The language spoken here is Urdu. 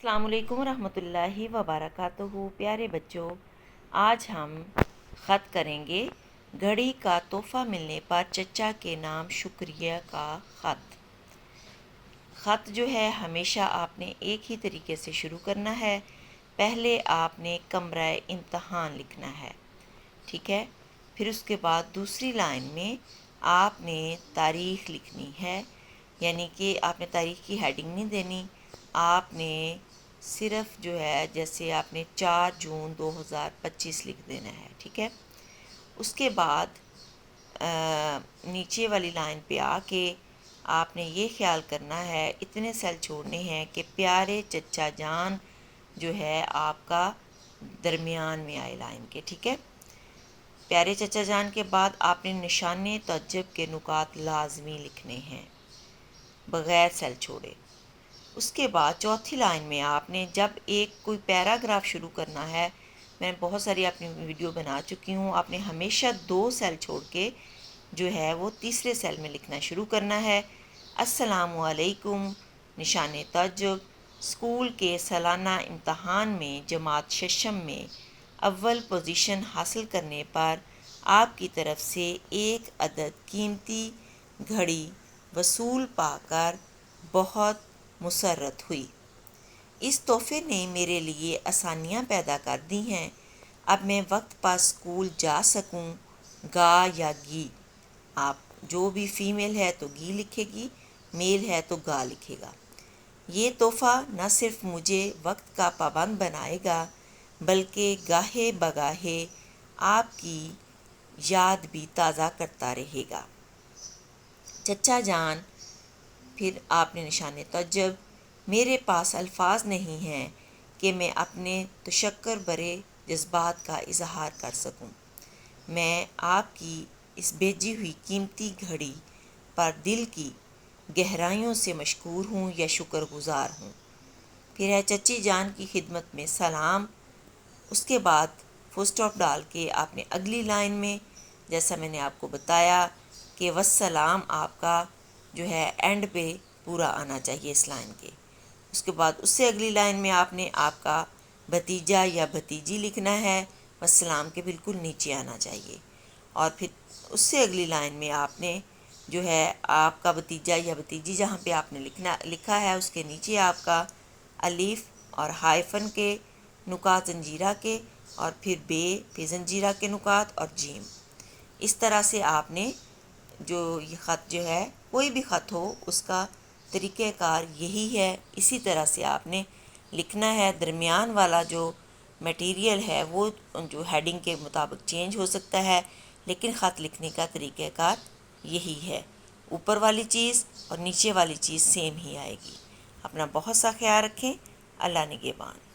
السلام علیکم ورحمۃ اللہ وبرکاتہ۔ پیارے بچوں، آج ہم خط کریں گے گھڑی کا تحفہ ملنے پر چچا کے نام شکریہ کا خط۔ خط جو ہے ہمیشہ آپ نے ایک ہی طریقے سے شروع کرنا ہے۔ پہلے آپ نے کمرہ امتحان لکھنا ہے، ٹھیک ہے؟ پھر اس کے بعد دوسری لائن میں آپ نے تاریخ لکھنی ہے، یعنی کہ آپ نے تاریخ کی ہیڈنگ نہیں دینی، آپ نے صرف جو ہے جیسے آپ نے 4 جون 2025 لکھ دینا ہے، ٹھیک ہے؟ اس کے بعد نیچے والی لائن پہ آ کے آپ نے یہ خیال کرنا ہے، اتنے سیل چھوڑنے ہیں کہ پیارے چچا جان جو ہے آپ کا درمیان میں آئے لائن کے، ٹھیک ہے؟ پیارے چچا جان کے بعد آپ نے نشان تعجب کے نکات لازمی لکھنے ہیں بغیر سیل چھوڑے۔ اس کے بعد چوتھی لائن میں آپ نے جب کوئی پیراگراف شروع کرنا ہے، میں بہت ساری اپنی ویڈیو بنا چکی ہوں، آپ نے ہمیشہ 2 سیل چھوڑ کے جو ہے وہ تیسرے سیل میں لکھنا شروع کرنا ہے۔ السلام علیکم، نشان تعجب، اسکول کے سالانہ امتحان میں جماعت ششم میں اول پوزیشن حاصل کرنے پر آپ کی طرف سے 1 عدد قیمتی گھڑی وصول پا کر بہت مسرت ہوئی۔ اس تحفے نے میرے لیے آسانیاں پیدا کر دی ہیں، اب میں وقت پر اسکول جا سکوں گا یا گی۔ آپ جو بھی فیمیل ہے تو گی لکھے گی، میل ہے تو گا لکھے گا۔ یہ تحفہ نہ صرف مجھے وقت کا پابند بنائے گا بلکہ گاہے بگاہے آپ کی یاد بھی تازہ کرتا رہے گا۔ چچا جان، پھر آپ نے نشان تعجب، میرے پاس الفاظ نہیں ہیں کہ میں اپنے تشکر بھرے جذبات کا اظہار کر سکوں۔ میں آپ کی اس بھیجی ہوئی قیمتی گھڑی پر دل کی گہرائیوں سے مشکور ہوں یا شکر گزار ہوں۔ پھر ہے چچی جان کی خدمت میں سلام۔ اس کے بعد فل اسٹاپ ڈال کے آپ نے اگلی لائن میں جیسا میں نے آپ کو بتایا کہ والسلام آپ کا جو ہے اینڈ پہ پورا آنا چاہیے اس لائن کے۔ اس کے بعد اس سے اگلی لائن میں آپ نے آپ کا بھتیجا یا بھتیجی لکھنا ہے، والسلام کے بالکل نیچے آنا چاہیے۔ اور پھر اس سے اگلی لائن میں آپ نے جو ہے آپ کا بھتیجا یا بھتیجی جہاں پہ آپ نے لکھا ہے اس کے نیچے آپ کا الف اور ہائفن کے نکات زنجیرہ کے، اور پھر بے، پھر زنجیرہ کے نکات اور جیم۔ اس طرح سے آپ نے جو یہ خط جو ہے کوئی بھی خط ہو اس کا طریقہ کار یہی ہے، اسی طرح سے آپ نے لکھنا ہے۔ درمیان والا جو میٹیریل ہے وہ جو ہیڈنگ کے مطابق چینج ہو سکتا ہے، لیکن خط لکھنے کا طریقہ کار یہی ہے۔ اوپر والی چیز اور نیچے والی چیز سیم ہی آئے گی۔ اپنا بہت سا خیال رکھیں۔ اللہ نگہبان۔